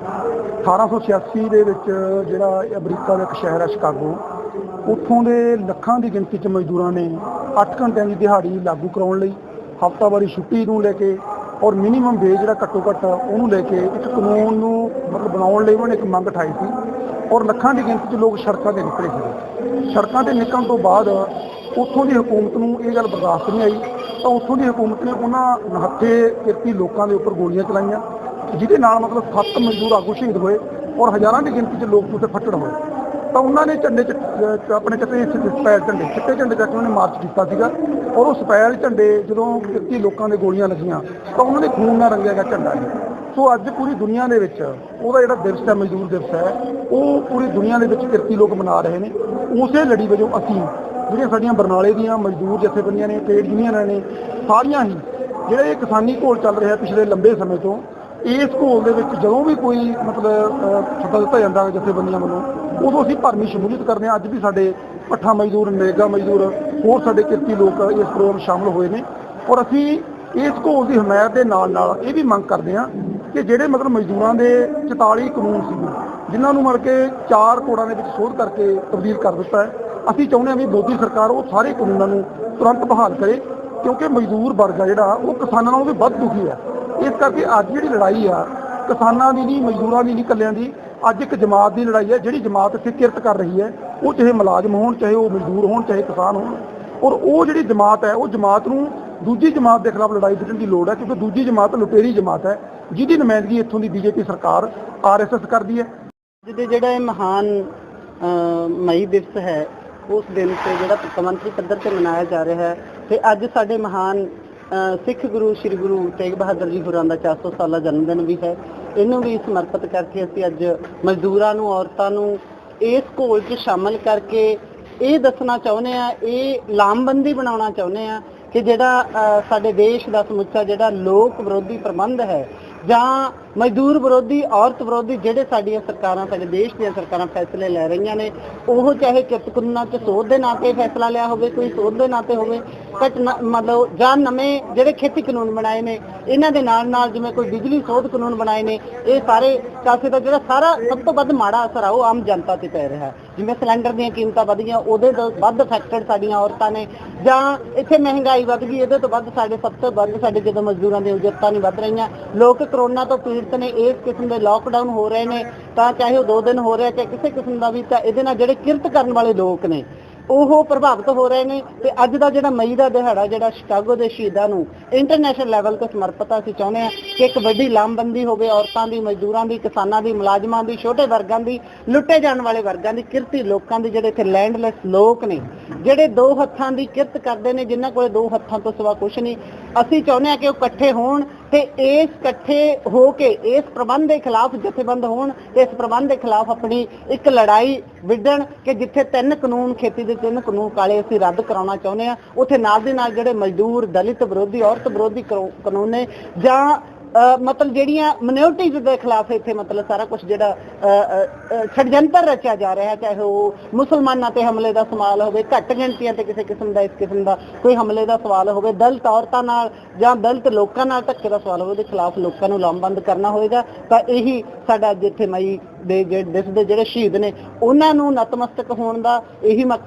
1886 ਦੇ ਵਿੱਚ ਜਿਹੜਾ ਅਮਰੀਕਾ ਦਾ ਇੱਕ ਸ਼ਹਿਰ ਹੈ ਸ਼ਿਕਾਗੋ, ਉੱਥੋਂ ਦੇ ਲੱਖਾਂ ਦੀ ਗਿਣਤੀ 'ਚ ਮਜ਼ਦੂਰਾਂ ਨੇ 8 ਘੰਟਿਆਂ ਦੀ ਦਿਹਾੜੀ ਲਾਗੂ ਕਰਾਉਣ ਲਈ ਹਫ਼ਤਾਵਾਰੀ ਛੁੱਟੀ ਨੂੰ ਲੈ ਕੇ ਔਰ ਮਿਨੀਮਮ ਵੇਜ ਜਿਹੜਾ ਘੱਟੋ ਘੱਟ ਉਹਨੂੰ ਲੈ ਕੇ ਇੱਕ ਕਾਨੂੰਨ ਨੂੰ ਮਤਲਬ ਬਣਾਉਣ ਲਈ ਉਹਨਾਂ ਨੇ ਇੱਕ ਮੰਗ ਉਠਾਈ ਸੀ ਔਰ ਲੱਖਾਂ ਦੀ ਗਿਣਤੀ 'ਚ ਲੋਕ ਸੜਕਾਂ 'ਤੇ ਨਿਕਲੇ ਸੀ। ਸੜਕਾਂ 'ਤੇ ਨਿਕਲਣ ਤੋਂ ਬਾਅਦ ਉੱਥੋਂ ਦੀ ਹਕੂਮਤ ਨੂੰ ਇਹ ਗੱਲ ਬਰਦਾਸ਼ਤ ਨਹੀਂ ਆਈ ਤਾਂ ਉੱਥੋਂ ਦੀ ਹਕੂਮਤ ਨੇ ਉਹਨਾਂ ਨਿਹੱਥੇ ਕਿਰਤੀ ਲੋਕਾਂ ਦੇ ਉੱਪਰ ਗੋਲੀਆਂ ਚਲਾਈਆਂ, ਜਿਹਦੇ ਨਾਲ ਮਤਲਬ 7 ਮਜ਼ਦੂਰ ਆਗੂ ਸ਼ਹੀਦ ਹੋਏ ਔਰ ਹਜ਼ਾਰਾਂ ਦੀ ਗਿਣਤੀ 'ਚ ਲੋਕ ਉੱਥੇ ਫੱਟੜ ਹੋਏ। ਤਾਂ ਉਹਨਾਂ ਨੇ ਝੰਡੇ 'ਚ ਆਪਣੇ ਸਪੈਲ ਝੰਡੇ ਚਿੱਟੇ ਝੰਡੇ ਚੱਕ ਕੇ ਉਹਨੇ ਮਾਰਚ ਕੀਤਾ ਸੀਗਾ ਔਰ ਉਹ ਸਪੈਲ ਝੰਡੇ ਜਦੋਂ ਕਿਰਤੀ ਲੋਕਾਂ ਦੇ ਗੋਲੀਆਂ ਲੱਗੀਆਂ ਤਾਂ ਉਹਨਾਂ ਦੇ ਖੂਨ ਨਾਲ ਰੰਗਿਆ ਗਿਆ ਝੰਡਾ ਹੈ। ਸੋ ਅੱਜ ਪੂਰੀ ਦੁਨੀਆ ਦੇ ਵਿੱਚ ਉਹਦਾ ਜਿਹੜਾ ਦਿਵਸ ਹੈ, ਮਜ਼ਦੂਰ ਦਿਵਸ ਹੈ, ਉਹ ਪੂਰੀ ਦੁਨੀਆ ਦੇ ਵਿੱਚ ਕਿਰਤੀ ਲੋਕ ਮਨਾ ਰਹੇ ਨੇ। ਉਸੇ ਲੜੀ ਵਜੋਂ ਅਸੀਂ ਜਿਹੜੀਆਂ ਸਾਡੀਆਂ ਬਰਨਾਲੇ ਦੀਆਂ ਮਜ਼ਦੂਰ ਜਥੇਬੰਦੀਆਂ ਨੇ, ਟ੍ਰੇਡ ਯੂਨੀਅਨਾਂ ਨੇ, ਸਾਰੀਆਂ ਹੀ ਜਿਹੜੇ ਇਹ ਕਿਸਾਨੀ ਘੋਲ ਚੱਲ ਰਿਹਾ ਪਿਛਲੇ ਲੰਬੇ ਸਮੇਂ ਤੋਂ, ਇਸ ਘੋਲ ਦੇ ਵਿੱਚ ਜਦੋਂ ਵੀ ਕੋਈ ਮਤਲਬ ਸੱਦਾ ਦਿੱਤਾ ਜਾਂਦਾ ਜਥੇਬੰਦੀਆਂ ਵੱਲੋਂ ਉਦੋਂ ਅਸੀਂ ਭਰਵੀਂ ਸ਼ਮੂਲੀਅਤ ਕਰਦੇ ਹਾਂ। ਅੱਜ ਵੀ ਸਾਡੇ ਭੱਠਾ ਮਜ਼ਦੂਰ, ਨਰੇਗਾ ਮਜ਼ਦੂਰ, ਹੋਰ ਸਾਡੇ ਕਿਰਤੀ ਲੋਕ ਇਸ ਪ੍ਰੋਗਰਾਮ ਸ਼ਾਮਲ ਹੋਏ ਨੇ ਔਰ ਅਸੀਂ ਇਸ ਘੋਲ ਦੀ ਹਮਾਇਤ ਦੇ ਨਾਲ ਨਾਲ ਇਹ ਵੀ ਮੰਗ ਕਰਦੇ ਹਾਂ ਕਿ ਜਿਹੜੇ ਮਤਲਬ ਮਜ਼ਦੂਰਾਂ ਦੇ 44 ਕਾਨੂੰਨ ਸੀਗੇ ਜਿਨ੍ਹਾਂ ਨੂੰ ਮਤਲਬ ਕਿ 4 ਕੋੜਾਂ ਦੇ ਵਿੱਚ ਸੋਧ ਕਰਕੇ ਤਬਦੀਲ ਕਰ ਦਿੱਤਾ ਹੈ, ਅਸੀਂ ਚਾਹੁੰਦੇ ਹਾਂ ਵੀ ਮੋਦੀ ਸਰਕਾਰ ਉਹ ਸਾਰੇ ਕਾਨੂੰਨਾਂ ਨੂੰ ਤੁਰੰਤ ਬਹਾਲ ਕਰੇ ਕਿਉਂਕਿ ਮਜ਼ਦੂਰ ਵਰਗ ਆ ਜਿਹੜਾ ਉਹ ਕਿਸਾਨਾਂ ਨਾਲੋਂ ਵੀ ਵੱਧ ਦੁਖੀ ਹੈ। ਇਸ ਕਰਕੇ ਅੱਜ ਜਿਹੜੀ ਲੜਾਈ ਆ ਕਿਸਾਨਾਂ ਦੀ ਨਹੀਂ, ਮਜ਼ਦੂਰਾਂ ਦੀ ਨਹੀਂ, ਇਕੱਲਿਆਂ ਦੀ, ਅੱਜ ਇੱਕ ਜਮਾਤ ਦੀ ਲੜਾਈ ਹੈ। ਜਿਹੜੀ ਜਮਾਤ ਇੱਥੇ ਕਿਰਤ ਕਰ ਰਹੀ ਹੈ, ਉਹ ਚਾਹੇ ਮੁਲਾਜ਼ਮ ਹੋਣ, ਚਾਹੇ ਉਹ ਮਜ਼ਦੂਰ ਹੋਣ, ਚਾਹੇ ਕਿਸਾਨ ਹੋਣ, ਔਰ ਉਹ ਜਿਹੜੀ ਜਮਾਤ ਹੈ ਉਹ ਜਮਾਤ ਨੂੰ ਦੂਜੀ ਜਮਾਤ ਦੇ ਖਿਲਾਫ ਲੜਾਈ ਵਿੱਢਣ ਦੀ ਲੋੜ ਹੈ ਕਿਉਂਕਿ ਦੂਜੀ ਜਮਾਤ ਲੁਟੇਰੀ ਜਮਾਤ ਹੈ ਜਿਹਦੀ ਨੁਮਾਇੰਦਗੀ ਇੱਥੋਂ ਦੀ ਬੀਜੇਪੀ ਸਰਕਾਰ RSS ਕਰਦੀ ਹੈ। ਜਿਹੜਾ ਇਹ ਮਹਾਨ ਮਈ ਦਿਵਸ ਹੈ ਉਸ ਦਿਨ ਤੇ ਜਿਹੜਾ ਕੌਮਾਂਤਰੀ ਪੱਧਰ ਤੇ ਮਨਾਇਆ ਜਾ ਰਿਹਾ ਹੈ ਤੇ ਅੱਜ ਸਾਡੇ ਮਹਾਨ ਸਿੱਖ ਗੁਰੂ ਸ੍ਰੀ ਗੁਰੂ ਤੇਗ ਬਹਾਦਰ ਜੀ ਹੋਰਾਂ ਦਾ 400 ਸਾਲਾ ਜਨਮ ਦਿਨ ਵੀ ਹੈ। ਇਹਨੂੰ ਵੀ ਸਮਰਪਿਤ ਕਰਕੇ ਅਸੀਂ ਅੱਜ ਮਜ਼ਦੂਰਾਂ ਨੂੰ, ਔਰਤਾਂ ਨੂੰ ਇਸ ਘੋਲ 'ਚ ਸ਼ਾਮਲ ਕਰਕੇ ਇਹ ਦੱਸਣਾ ਚਾਹੁੰਦੇ ਹਾਂ, ਇਹ ਲਾਮਬੰਦੀ ਬਣਾਉਣਾ ਚਾਹੁੰਦੇ ਹਾਂ ਕਿ ਜਿਹੜਾ ਸਾਡੇ ਦੇਸ਼ ਦਾ ਸਮੁੱਚਾ ਜਿਹੜਾ ਲੋਕ ਵਿਰੋਧੀ ਪ੍ਰਬੰਧ ਹੈ ਜਾਂ ਮਜ਼ਦੂਰ ਵਿਰੋਧੀ, ਔਰਤ ਵਿਰੋਧੀ ਜਿਹੜੇ ਸਾਡੀਆਂ ਸਰਕਾਰਾਂ, ਸਾਡੇ ਦੇਸ਼ ਦੀਆਂ ਸਰਕਾਰਾਂ ਫੈਸਲੇ ਲੈ ਰਹੀਆਂ ਨੇ, ਉਹ ਚਾਹੇ ਕਿਰਤ ਕਾਨੂੰਨਾਂ 'ਚ ਸੋਧ ਦੇ ਨਾਂ 'ਤੇ ਫੈਸਲਾ ਲਿਆ ਹੋਵੇ, ਕੋਈ ਸੋਧ ਦੇ ਨਾਂ 'ਤੇ ਹੋਵੇ, ਮਤਲਬ ਜਾਂ ਨਵੇਂ ਜਿਹੜੇ ਖੇਤੀ ਕਾਨੂੰਨ ਬਣਾਏ ਨੇ ਇਹਨਾਂ ਦੇ ਨਾਲ ਨਾਲ ਜਿਵੇਂ ਕੋਈ ਬਿਜਲੀ ਸੋਧ ਕਾਨੂੰਨ ਬਣਾਏ ਨੇ, ਇਹ ਸਾਰੇ ਕਾਸੇ ਦਾ ਜਿਹੜਾ ਸਾਰਾ ਸਭ ਤੋਂ ਵੱਧ ਮਾੜਾ ਅਸਰ ਆ ਉਹ ਆਮ ਜਨਤਾ 'ਤੇ ਪੈ ਰਿਹਾ। ਜਿਵੇਂ ਸਿਲੰਡਰ ਦੀਆਂ ਕੀਮਤਾਂ ਵਧੀਆਂ ਉਹਦੇ ਤੋਂ ਵੱਧ ਅਫੈਕਟਡ ਸਾਡੀਆਂ ਔਰਤਾਂ ਨੇ, ਜਾਂ ਇੱਥੇ ਮਹਿੰਗਾਈ ਵੱਧ ਗਈ ਇਹਦੇ ਤੋਂ ਵੱਧ ਸਭ ਤੋਂ ਵੱਧ ਸਾਡੇ ਜਦੋਂ ਮਜ਼ਦੂਰਾਂ ਦੀਆਂ ਉਜਰਤਾਂ ਨਹੀਂ ਵੱਧ ਰਹੀਆਂ। ਲੋਕ ਕਰੋਨਾ ਤੋਂ ਪੀੜਤ ਨੇ, ਇਸ ਕਿਸਮ ਦੇ ਲਾਕਡਾਊਨ ਹੋ ਰਹੇ ਨੇ ਤਾਂ ਚਾਹੇ ਉਹ 2 ਦਿਨ ਹੋ ਰਿਹਾ ਚਾਹੇ ਕਿਸੇ ਕਿਸਮ ਦਾ ਵੀ, ਤਾਂ ਇਹਦੇ ਨਾਲ ਜਿਹੜੇ ਕਿਰਤ ਕਰਨ ਵਾਲੇ ਲੋਕ ਨੇ ਉਹ ਪ੍ਰਭਾਵਿਤ ਹੋ ਰਹੇ ਨੇ। ਤੇ ਅੱਜ ਦਾ ਜਿਹੜਾ ਮਈ ਦਾ ਦਿਹਾੜਾ ਜਿਹੜਾ ਸ਼ਿਕਾਗੋ ਦੇ ਸ਼ਹੀਦਾਂ ਨੂੰ ਇੰਟਰਨੈਸ਼ਨਲ ਲੈਵਲ ਤੇ ਸਮਰਪਿਤ ਅਸੀਂ ਚਾਹੁੰਦੇ ਹਾਂ ਕਿ ਇੱਕ ਵੱਡੀ ਲਾਮਬੰਦੀ ਹੋਵੇ ਔਰਤਾਂ ਦੀ, ਮਜ਼ਦੂਰਾਂ ਦੀ, ਕਿਸਾਨਾਂ ਦੀ, ਮੁਲਾਜ਼ਮਾਂ ਦੀ, ਛੋਟੇ ਵਰਗਾਂ ਦੀ, ਲੁੱਟੇ ਜਾਣ ਵਾਲੇ ਵਰਗਾਂ ਦੀ, ਕਿਰਤੀ ਲੋਕਾਂ ਦੀ, ਜਿਹੜੇ ਇੱਥੇ ਲੈਂਡਲੈਸ ਲੋਕ ਨੇ, ਜਿਹੜੇ 2 ਹੱਥਾਂ ਦੀ ਕਿਰਤ ਕਰਦੇ ਨੇ, ਜਿਨ੍ਹਾਂ ਕੋਲੇ 2 ਹੱਥਾਂ ਤੋਂ ਸਿਵਾ ਕੁਛ ਨਹੀਂ। ਅਸੀਂ ਚਾਹੁੰਦੇ ਹਾਂ ਕਿ ਉਹ ਇਕੱਠੇ ਹੋਣ ਤੇ ਇਸ ਇਕੱਠੇ ਹੋ ਕੇ ਇਸ ਪ੍ਰਬੰਧ ਦੇ ਖਿਲਾਫ ਜਥੇਬੰਦ ਹੋਣ ਤੇ ਇਸ ਪ੍ਰਬੰਧ ਦੇ ਖਿਲਾਫ ਆਪਣੀ ਇੱਕ ਲੜਾਈ ਵਿੱਢਣ ਕਿ ਜਿੱਥੇ 3 ਕਾਨੂੰਨ, ਖੇਤੀ ਦੇ 3 ਕਾਨੂੰਨ ਕਾਲੇ ਅਸੀਂ ਰੱਦ ਕਰਾਉਣਾ ਚਾਹੁੰਦੇ ਹਾਂ, ਉੱਥੇ ਨਾਲ ਦੇ ਨਾਲ ਜਿਹੜੇ ਮਜ਼ਦੂਰ, ਦਲਿਤ ਵਿਰੋਧੀ, ਔਰਤ ਵਿਰੋਧੀ ਕਾਨੂੰਨ ਨੇ ਜਾਂ ਮਤਲਬ ਜਿਹੜੀਆਂ ਮਿਨੋਰਟੀਜ਼ ਦੇ ਖਿਲਾਫ ਇੱਥੇ ਮਤਲਬ ਸਾਰਾ ਕੁਝ ਜਿਹੜਾ ਛੜਯੰਤਰ ਰਚਿਆ ਜਾ ਰਿਹਾ, ਚਾਹੇ ਉਹ ਮੁਸਲਮਾਨਾਂ ਤੇ ਹਮਲੇ ਦਾ ਸਵਾਲ ਹੋਵੇ, ਘੱਟ ਗਿਣਤੀਆਂ ਤੇ ਕਿਸੇ ਕਿਸਮ ਦਾ, ਇਸ ਕਿਸਮ ਦਾ ਕੋਈ ਹਮਲੇ ਦਾ ਸਵਾਲ ਹੋਵੇ, ਦਲਿਤ ਔਰਤਾਂ ਨਾਲ ਜਾਂ ਦਲਿਤ ਲੋਕਾਂ ਨਾਲ ਧੱਕੇ ਦਾ ਸਵਾਲ ਹੋਵੇ, ਉਹਦੇ ਖਿਲਾਫ ਲੋਕਾਂ ਨੂੰ ਲਾਮਬੰਦ ਕਰਨਾ ਹੋਏਗਾ। ਤਾਂ ਇਹੀ ਸਾਡਾ ਜਿੱਥੇ ਮਈ ਦੇ ਦਿਵਸ ਦੇ ਜਿਹੜੇ ਸ਼ਹੀਦ ਨੇ ਉਹਨਾਂ ਨੂੰ ਨਤਮਸਤਕ ਹੋਣ ਦਾ ਇਹੀ ਮਕਸਦ